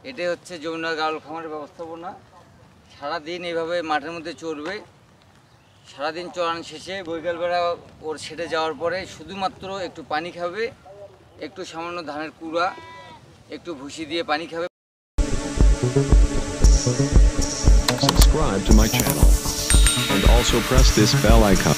এটাই হচ্ছে যমুনা গাড়ল খামারের ব্যবস্থাপনা। সারাদিন এইভাবে মাঠের মধ্যে চড়বে। সারাদিন চড়ানো শেষে বিকেলবেলা ওর ছেড়ে যাওয়ার পরে শুধুমাত্র একটু পানি খাবে, একটু সামান্য ধানের কুড়া, একটু ভুসি দিয়ে পানি খাবে। Subscribe to my channel and also press this bell icon.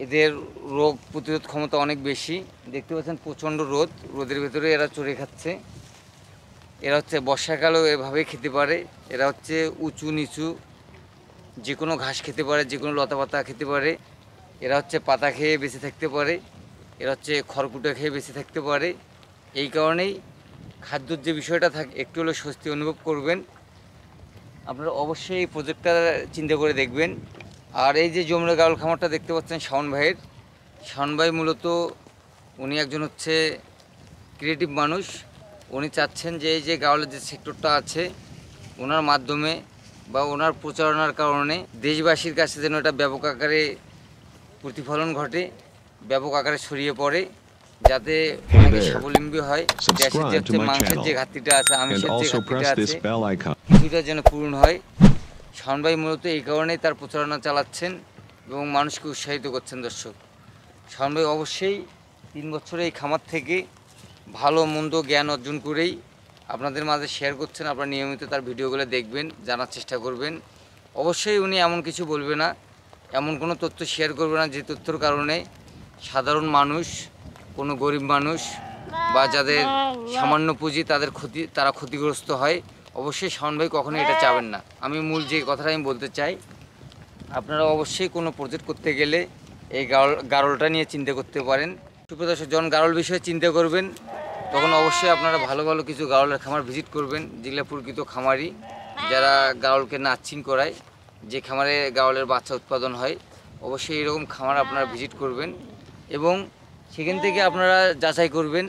এদের রোগ প্রতিরোধ ক্ষমতা অনেক বেশি। দেখতে পাচ্ছেন প্রচণ্ড রোদ, রোদের ভেতরে এরা চড়ে খাচ্ছে। এরা হচ্ছে বর্ষাকালেও এভাবেই খেতে পারে। এরা হচ্ছে উঁচু নিচু যে কোনো ঘাস খেতে পারে, যে কোনো লতা পাতা খেতে পারে। এরা হচ্ছে পাতা খেয়ে বেঁচে থাকতে পারে, এরা হচ্ছে খড়কুটো খেয়ে বেঁচে থাকতে পারে। এই কারণেই খাদ্যর যে বিষয়টা থাকে একটু হলেও স্বস্তি অনুভব করবেন। আপনারা অবশ্যই এই প্রজেক্টটা চিন্তা করে দেখবেন। আর এই যে যমুনা গাড়ল খামারটা দেখতে পাচ্ছেন শাওন ভাইয়ের, শাওন ভাই মূলত উনি একজন হচ্ছে ক্রিয়েটিভ মানুষ। উনি চাচ্ছেন যে এই যে গাড়লের যে সেক্টরটা আছে ওনার মাধ্যমে বা ওনার প্রচারণার কারণে দেশবাসীর কাছে যেন এটা ব্যাপক আকারে প্রতিফলন ঘটে, ব্যাপক আকারে ছড়িয়ে পড়ে, যাতে অনেকে স্বাবলম্বী হয়। দেশের যে হচ্ছে মাংসের যে ঘাটতিটা আছে, আমিষের যে ঘাটতিটা আছে, কিছুটা যেন পূরণ হয়। শাওন ভাই মূলত এই কারণেই তার প্রচারণা চালাচ্ছেন এবং মানুষকে উৎসাহিত করছেন। দর্শক, শাওন ভাই অবশ্যই 3 বছরে এই খামার থেকে ভালো মন্দ জ্ঞান অর্জন করেই আপনাদের মাঝে শেয়ার করছেন। আপনারা নিয়মিত তার ভিডিওগুলো দেখবেন, জানার চেষ্টা করবেন। অবশ্যই উনি এমন কিছু বলবে না, এমন কোনো তথ্য শেয়ার করবে না যে তথ্যর কারণে সাধারণ মানুষ, কোনো গরিব মানুষ বা যাদের সামান্য পুঁজি তারা ক্ষতিগ্রস্ত হয়। অবশ্যই শাওন ভাই কখনোই এটা চাবেন না। আমি মূল যে কথাটা আমি বলতে চাই, আপনারা অবশ্যই কোনো প্রজেক্ট করতে গেলে এই গাড়লটা নিয়ে চিন্তা করতে পারেন। সুপ্রদর্শক, যখন গাড়ল বিষয়ে চিন্তা করবেন তখন অবশ্যই আপনারা ভালো ভালো কিছু গাড়লের খামার ভিজিট করবেন, যেগুলো প্রকৃত খামারি, যারা গাড়লকে নাচিং করায়, যে খামারে গাড়লের বাচ্চা উৎপাদন হয়। অবশ্যই এরকম খামার আপনারা ভিজিট করবেন এবং সেখান থেকে আপনারা যাচাই করবেন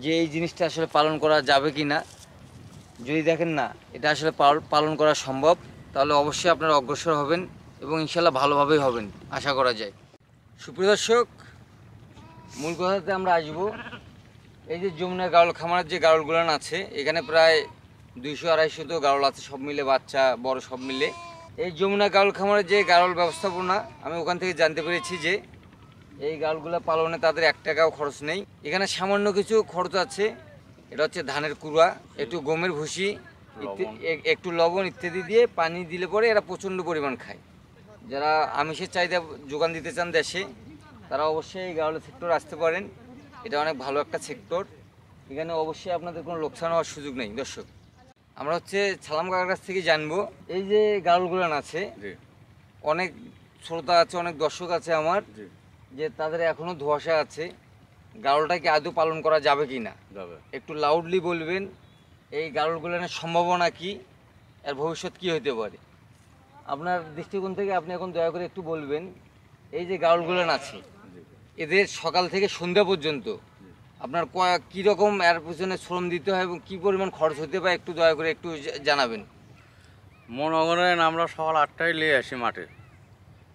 যে এই জিনিসটা আসলে পালন করা যাবে কি না। যদি দেখেন না এটা আসলে পালন করা সম্ভব, তাহলে অবশ্যই আপনারা অগ্রসর হবেন এবং ইনশাল্লাহ ভালোভাবেই হবেন আশা করা যায়। সুপ্রিয় দর্শক, মূল কথাতে আমরা আসবো। এই যে যমুনা গাড়ল খামারের যে গাড়লগুলো আছে, এখানে প্রায় 200-250 তো গাড়ল আছে, সব মিলে বাচ্চা বড় সব মিলে। এই যমুনা গাড়ল খামারের যে গাড়ল ব্যবস্থাপনা, আমি ওখান থেকে জানতে পেরেছি যে এই গাড়লগুলো পালনে তাদের 1 টাকাও খরচ নেই। এখানে সামান্য কিছু খরচ আছে, এটা হচ্ছে ধানের কুড়া, একটু গমের ভুসি, একটু লবণ ইত্যাদি দিয়ে পানি দিলে পরে এরা প্রচণ্ড পরিমাণ খায়। যারা আমিষের চাহিদা যোগান দিতে চান দেশে, তারা অবশ্যই এই গাড়লের সেক্টর আসতে পারেন। এটা অনেক ভালো একটা সেক্টর, এখানে অবশ্যই আপনাদের কোনো লোকসান হওয়ার সুযোগ নেই। দর্শক, আমরা হচ্ছে সালাম কাকার কাছ থেকে জানবো, এই যে গাড়লগুলো আছে, অনেক শ্রোতা আছে, অনেক দর্শক আছে আমার, যে তাদের এখনো ধোঁয়াশা আছে, গাড়লটা কি আদৌ পালন করা যাবে কি না, একটু লাউডলি বলবেন। এই গাড়লগুলোর সম্ভাবনা কি, এর ভবিষ্যৎ কি হতে পারে, আপনার দৃষ্টিকোণ থেকে আপনি এখন দয়া করে একটু বলবেন। এই যে গাড়লগুলো আছে, এদের সকাল থেকে সন্ধ্যা পর্যন্ত আপনার কীরকম এর পিছনে শ্রম দিতে হয় এবং কী পরিমাণ খরচ হতে পারে, একটু দয়া করে একটু জানাবেন। মনে করেন আমরা সকাল 8টায় নিয়ে আসি মাঠে,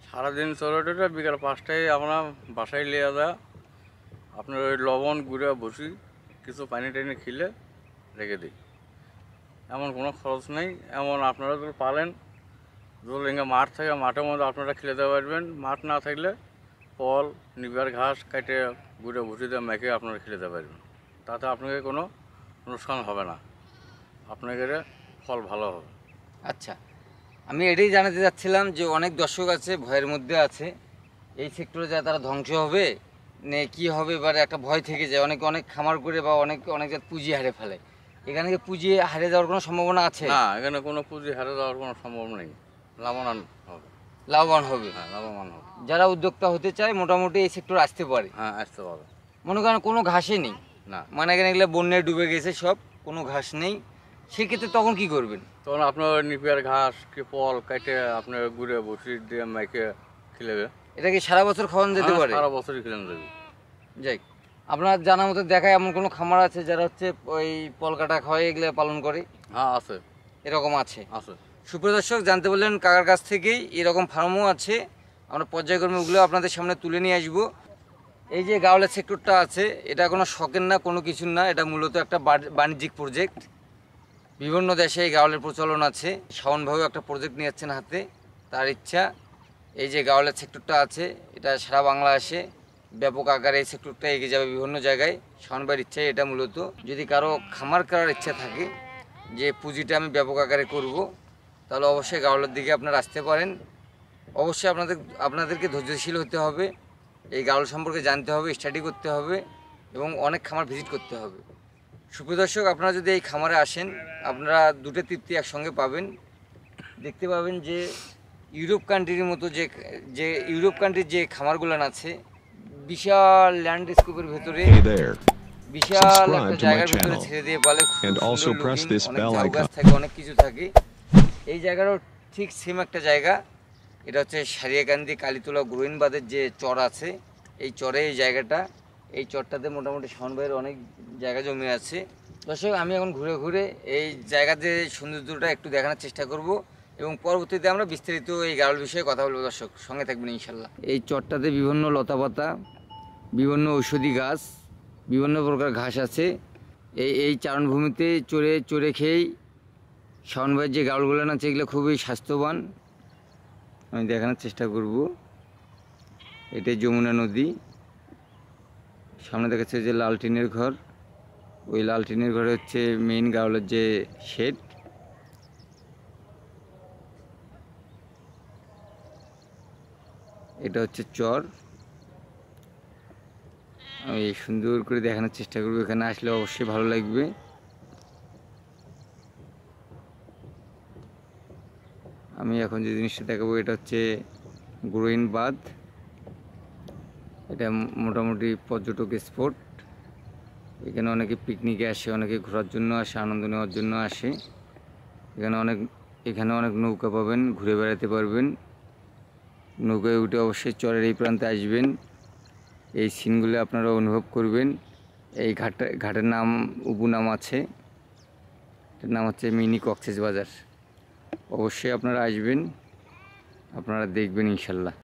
সারাদিন চলে বিকাল 5টায় আমরা বাসায় নিয়ে যাওয়া। আপনার ওই লবণ গুঁড়া বসি কিছু পানি টানি খেলে রেখে দিই, এমন কোনো খরচ নেই। এমন আপনারা যদি পালেন, যদি মাঠ থাকে মাঠের মধ্যে আপনারা খেলে দিতে পারবেন। মাঠ না থাকলে ফল নিবার ঘাস কেটে গুঁড়ে ভুসিতে মেখে আপনারা খেলে দিতে পারবেন। তাতে আপনাকে কোনো অনুষ্ঠান হবে না, আপনাদের ফল ভালো হবে। আচ্ছা, আমি এটাই জানাতে চাচ্ছিলাম যে অনেক দর্শক আছে ভয়ের মধ্যে আছে, এই সেক্টরে যায় তারা ধ্বংস হবে নে কি হবে, এবারে একটা ভয় থেকে যায়। অনেক খামার করে বা অনেক পুঁজি হারে ফেলে। এখানে কি পুঁজি হারিয়ে যাওয়ার কোনো সম্ভাবনা আছে? না, এখানে কোনো পুঁজি হারিয়ে যাওয়ার কোনো সম্ভব নেই। লাভবান হবে। লাভবান হবে। হ্যাঁ, লাভবান হবে। যারা উদ্যোক্তা হতে চায় মোটামুটি এই সেক্টর আসতে পারে। হ্যাঁ, আসতে পারে। মনে করেন কোনো ঘাসই নেই, না, মানে এখানে এগুলো বন্যায় ডুবে গেছে সব, কোনো ঘাস নেই, সেক্ষেত্রে তখন কি করবেন? তখন আপনার নিপিয়ার ঘাস কি ফল কেটে আপনার গুড়ে বসি দিয়ে মাইকে খেলেবে। এটা কি সারা বছর খাওয়ানো যেতে পারে? সারা বছরই খেলানো যাবে। যাই, আপনার জানা মতো দেখায় এমন কোনো খামার আছে যারা হচ্ছে ওই পলকাটা খাওয়াই এগুলো পালন করে? হ্যাঁ, আছে এরকম আছে। আছে। সুপ্রিয় দর্শক, জানতে বললেন কাকার কাছ থেকেই, এরকম ফার্মও আছে। আমরা পর্যায়ক্রমে ওগুলো আপনাদের সামনে তুলে নিয়ে আসবো। এই যে গাওলের সেক্টরটা আছে, এটা কোনো শখের না, কোনো কিছুর না, এটা মূলত একটা বাণিজ্যিক প্রজেক্ট। বিভিন্ন দেশে এই গাওলের প্রচলন আছে। শাওনভাবেও একটা প্রজেক্ট নিয়ে যাচ্ছেন হাতে, তার ইচ্ছা। এই যে গাওলের সেক্টরটা আছে, এটা সারা বাংলাদেশে ব্যাপক আকারে এই সেক্টরটা এগিয়ে যাবে বিভিন্ন জায়গায়। শাওন ভাইয়ের ইচ্ছা এটা মূলত। যদি কারো খামার করার ইচ্ছা থাকে যে পুঁজিটা আমি ব্যাপক আকারে করব, তাহলে অবশ্যই গাওলের দিকে আপনারা আসতে পারেন। অবশ্যই আপনাদেরকে ধৈর্যশীল হতে হবে, এই গাওল সম্পর্কে জানতে হবে, স্টাডি করতে হবে এবং অনেক খামার ভিজিট করতে হবে। সুপ্রিয় দর্শক, আপনারা যদি এই খামারে আসেন, আপনারা দুটো তৃপ্তি একসঙ্গে পাবেন। দেখতে পাবেন যে ইউরোপ কান্ট্রির মতো যে ইউরোপ কান্ট্রির যে খামারগুলো আছে, বিশাল ল্যান্ডস্কেপের ভেতরে Hey there. বিশাল Subscribe একটা to my জায়গার ভিতরে channel ছেড়ে দিয়ে পালে, খুব and also সুন্দর press looking, this অনেক bell ঝাউ গাছ icon. থাকে, অনেক কিছু থাকে। এই জায়গাটাও ঠিক সেম একটা জায়গা। এটা হচ্ছে সারিয়াকান্দি কালীতলা গ্রোইনবাদের যে চর আছে, এই চরে এই জায়গাটা। এই চরটাতে মোটামুটি শাওন ভাইয়ের অনেক জায়গা জমি আছে। দর্শক, আমি এখন ঘুরে ঘুরে এই জায়গার যে সৌন্দর্যটা একটু দেখানোর চেষ্টা করব এবং পরবর্তীতে আমরা বিস্তারিত এই গাওল বিষয়ে কথা বলবো। দর্শক সঙ্গে থাকবেন ইনশাল্লাহ। এই চরটাতে বিভিন্ন লতাপাতা, বিভিন্ন ঔষধি গাছ, বিভিন্ন প্রকার ঘাস আছে। এই চারণভূমিতে চড়ে খেয়েই শাওন ভাইয়ের যে গাওলগুলো আছে, এগুলো খুবই স্বাস্থ্যবান। আমি দেখানোর চেষ্টা করব। এটাই যমুনা নদী। সামনে দেখাচ্ছে যে লাল টিনের ঘর, ওই লাল টিনের ঘরে হচ্ছে মেইন গাওলের যে শেড। এটা হচ্ছে চর। আমি সুন্দর করে দেখানোর চেষ্টা করবো, এখানে আসলে অবশ্যই ভালো লাগবে। আমি এখন যে জিনিসটা দেখাবো, এটা হচ্ছে গ্রোইন বাঁধ। এটা মোটামুটি পর্যটক স্পট। এখানে অনেকে পিকনিকে আসে, অনেকে ঘোরার জন্য আসে, আনন্দ নেওয়ার জন্য আসে। এখানে অনেক নৌকা পাবেন, ঘুরে বেড়াতে পারবেন। নৌকায় উঠে অবশ্যই চরের এই প্রান্তে আসবেন, এই সিনগুলো আপনারা অনুভব করবেন। এই ঘাটের নাম, উপনাম আছে, এটার নাম হচ্ছে মিনি কক্সবাজার। অবশ্যই আপনারা আসবেন, আপনারা দেখবেন ইনশাল্লাহ।